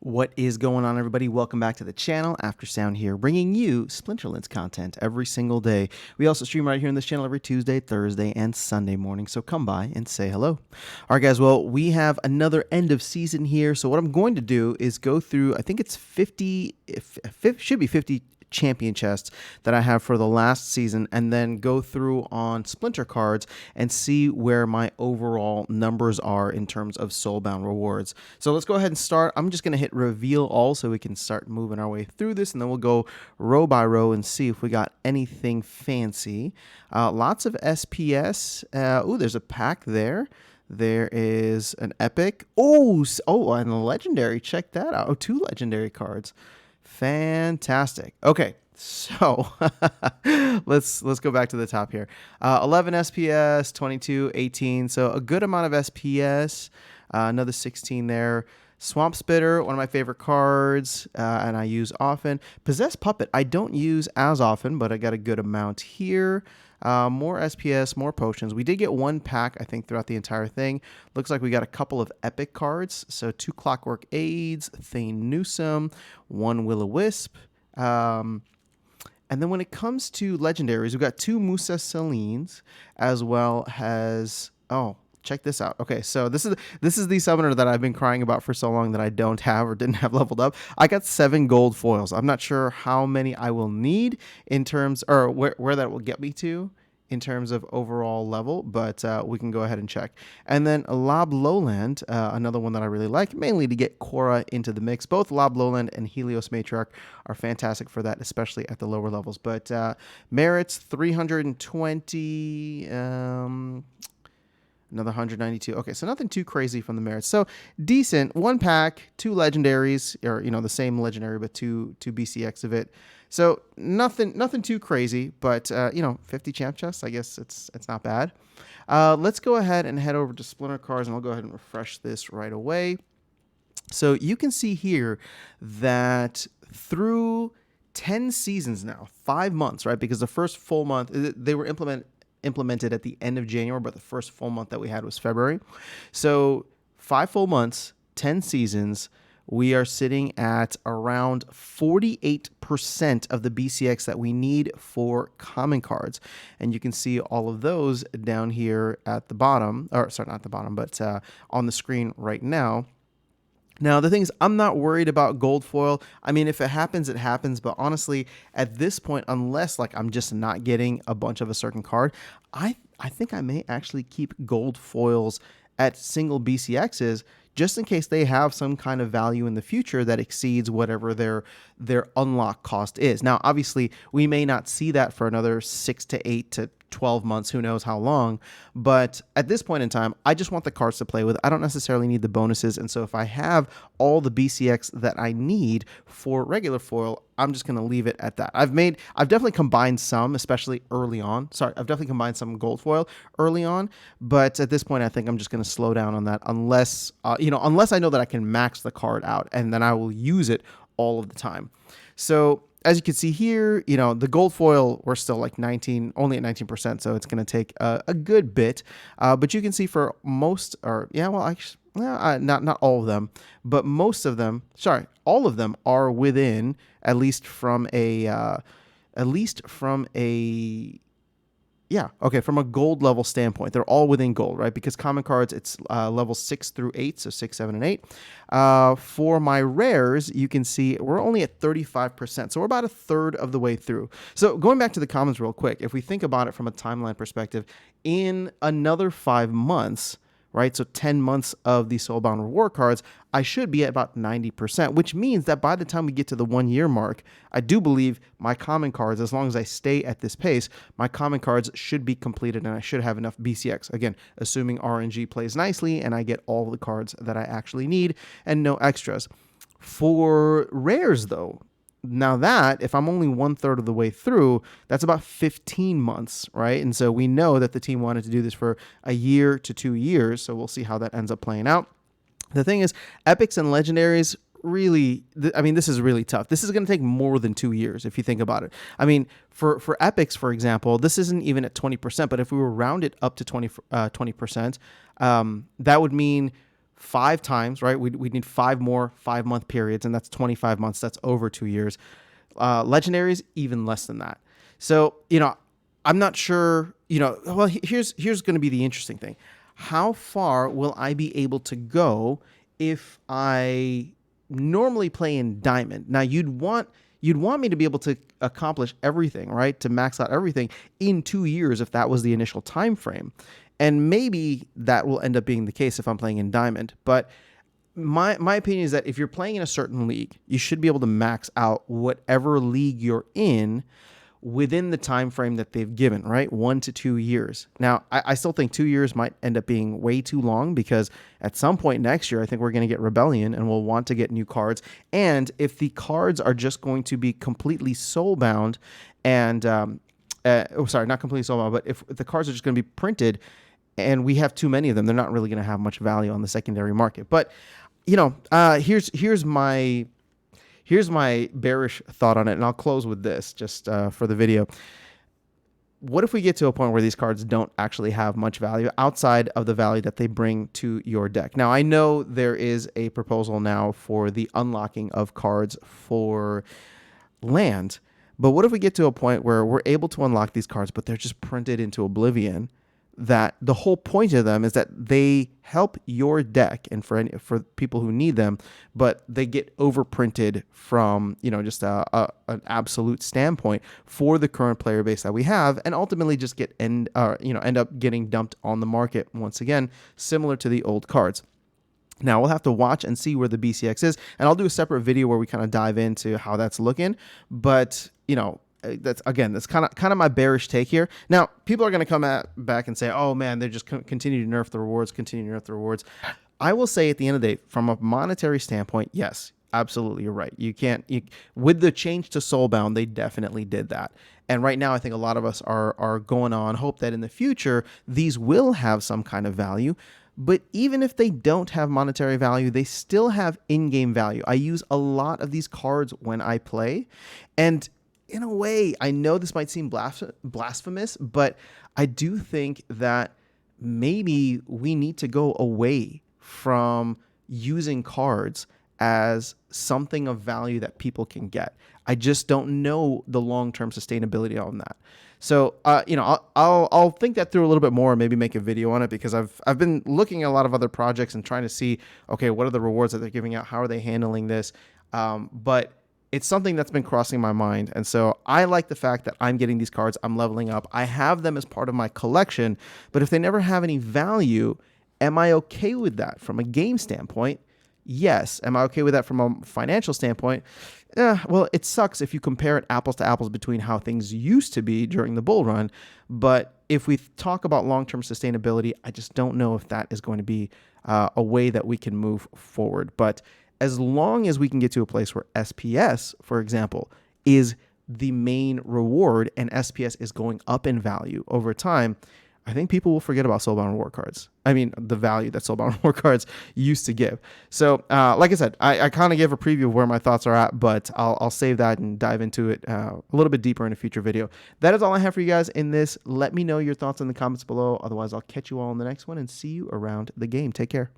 What is going on, everybody? Welcome back to the channel. Aftersound here, bringing you Splinterlands content every single day. We also stream right here on this channel every Tuesday, Thursday, and Sunday morning, so come by and say hello. All right, guys, well, we have another end of season here, so what I'm going to do is go through, I think it's 50, should be 50 champion chests that I have for the last season, and then go through on Splinter cards and see where my overall numbers are in terms of Soulbound rewards. So let's go ahead and start. I'm just going to hit reveal all so we can start moving our way through this, and then we'll go row by row and see if we got anything fancy. Lots of SPS. Ooh, there's a pack there. There is an epic. Oh, and a legendary. Check that out. Oh, 2 legendary cards. Fantastic. Okay, so let's go back to the top here. 11 SPS, 22, 18. So a good amount of SPS. Another 16 there. Swamp Spitter, one of my favorite cards, and I use often. Possessed Puppet, I don't use as often, but I got a good amount here. More SPS, more potions. We did get 1 pack, I think, throughout the entire thing. Looks like we got a couple of epic cards. So 2 Clockwork Aids, Thane Newsome, 1 Will-O-Wisp. And then when it comes to legendaries, we've got 2 Musa Selines, as well as... Oh, check this out. Okay, so this is the summoner that I've been crying about for so long that I don't have or didn't have leveled up. I got 7 gold foils. I'm not sure how many I will need in terms, or where that will get me to in terms of overall level, but we can go ahead and check. And then Lob Lowland, another one that I really like, mainly to get Korra into the mix. Both Lob Lowland and Helios Matriarch are fantastic for that, especially at the lower levels. But merits 320. Another 192. Okay, so nothing too crazy from the merits. So decent. 1 pack, 2 legendaries, or the same legendary, but two BCX of it. So nothing too crazy, but 50 champ chests. I guess it's not bad. Let's go ahead and head over to Splinter cards, and I'll go ahead and refresh this right away. So you can see here that through 10 seasons now, 5 months, right? Because the first full month they were implemented at the end of January, but the first full month that we had was February. So 5 full months, 10 seasons, we are sitting at around 48% of the BCX that we need for common cards. And you can see all of those down here at the bottom, or sorry, not the bottom, but on the screen right now. Now, the thing is, I'm not worried about gold foil. I mean, if it happens, it happens. But honestly, at this point, unless I'm just not getting a bunch of a certain card, I think I may actually keep gold foils at single BCXs just in case they have some kind of value in the future that exceeds whatever their unlock cost is. Now, obviously, we may not see that for another 6 to 8 to 12 months, who knows how long, but at this point in time, I just want the cards to play with. I don't necessarily need the bonuses, and so if I have all the BCX that I need for regular foil, I'm just going to leave it at that. I've definitely combined some, especially early on. Sorry, I've definitely combined some gold foil early on, but at this point, I think I'm just going to slow down on that unless, unless I know that I can max the card out, and then I will use it all of the time. So as you can see here, the gold foil, we're still only at 19%, so it's going to take a good bit. But you can see for most, not all of them, but most of them, all of them are within, at least from a from a gold level standpoint, they're all within gold, right? Because common cards, it's levels 6 through 8, so 6, 7, and 8. For my rares, you can see we're only at 35%, so we're about a third of the way through. So going back to the commons real quick, if we think about it from a timeline perspective, in another 5 months, right? So 10 months of the Soulbound reward cards, I should be at about 90%, which means that by the time we get to the 1 year mark, I do believe my common cards, as long as I stay at this pace, my common cards should be completed and I should have enough BCX. Again, assuming RNG plays nicely and I get all the cards that I actually need and no extras. For rares though, now that, if I'm only 1/3 of the way through, that's about 15 months, right? And so we know that the team wanted to do this for a year to 2 years, so we'll see how that ends up playing out. The thing is, epics and legendaries, really, this is really tough. This is going to take more than 2 years if you think about it. I mean, for epics, for example, this isn't even at 20%, but if we were rounded up to 20%, that would mean 5 times, right? We need 5 more 5-month periods, and that's 25 months. That's over 2 years. Legendaries, even less than that. So, I'm not sure, well, here's going to be the interesting thing. How far will I be able to go if I normally play in Diamond? Now, you'd want me to be able to accomplish everything, right? To max out everything in 2 years if that was the initial time frame. And maybe that will end up being the case if I'm playing in Diamond. But my opinion is that if you're playing in a certain league, you should be able to max out whatever league you're in within the time frame that they've given, right? 1 to 2 years. Now, I still think 2 years might end up being way too long, because at some point next year, I think we're going to get Rebellion and we'll want to get new cards. And if the cards are just going to be completely soulbound and, not completely soulbound, but if the cards are just going to be printed and we have too many of them, they're not really going to have much value on the secondary market. But, here's my bearish thought on it, and I'll close with this just for the video. What if we get to a point where these cards don't actually have much value outside of the value that they bring to your deck? Now, I know there is a proposal now for the unlocking of cards for land, but what if we get to a point where we're able to unlock these cards, but they're just printed into oblivion? That the whole point of them is that they help your deck and for people who need them, but they get overprinted from just an absolute standpoint for the current player base that we have, and ultimately just end up getting dumped on the market once again, similar to the old cards. Now, we'll have to watch and see where the BCX is, and I'll do a separate video where we kind of dive into how that's looking. But that's kind of my bearish take here. Now, people are going to come back and say, "Oh man, they're just continue to nerf the rewards, I will say at the end of the day, from a monetary standpoint, yes, absolutely, you're right. With the change to Soulbound, they definitely did that. And right now, I think a lot of us are going on hope that in the future these will have some kind of value. But even if they don't have monetary value, they still have in-game value. I use a lot of these cards when I play, and in a way, I know this might seem blasphemous, but I do think that maybe we need to go away from using cards as something of value that people can get. I just don't know the long-term sustainability on that. So, I'll think that through a little bit more and maybe make a video on it, because I've been looking at a lot of other projects and trying to see, okay, what are the rewards that they're giving out? How are they handling this? But it's something that's been crossing my mind. And so I like the fact that I'm getting these cards, I'm leveling up, I have them as part of my collection, but if they never have any value, am I okay with that from a game standpoint? Yes. Am I okay with that from a financial standpoint? Well, it sucks if you compare it apples to apples between how things used to be during the bull run. But if we talk about long-term sustainability, I just don't know if that is going to be a way that we can move forward. But as long as we can get to a place where SPS, for example, is the main reward and SPS is going up in value over time, I think people will forget about Soulbound reward cards. I mean, the value that Soulbound reward cards used to give. So, like I said, I kind of gave a preview of where my thoughts are at, but I'll save that and dive into it a little bit deeper in a future video. That is all I have for you guys in this. Let me know your thoughts in the comments below. Otherwise, I'll catch you all in the next one and see you around the game. Take care.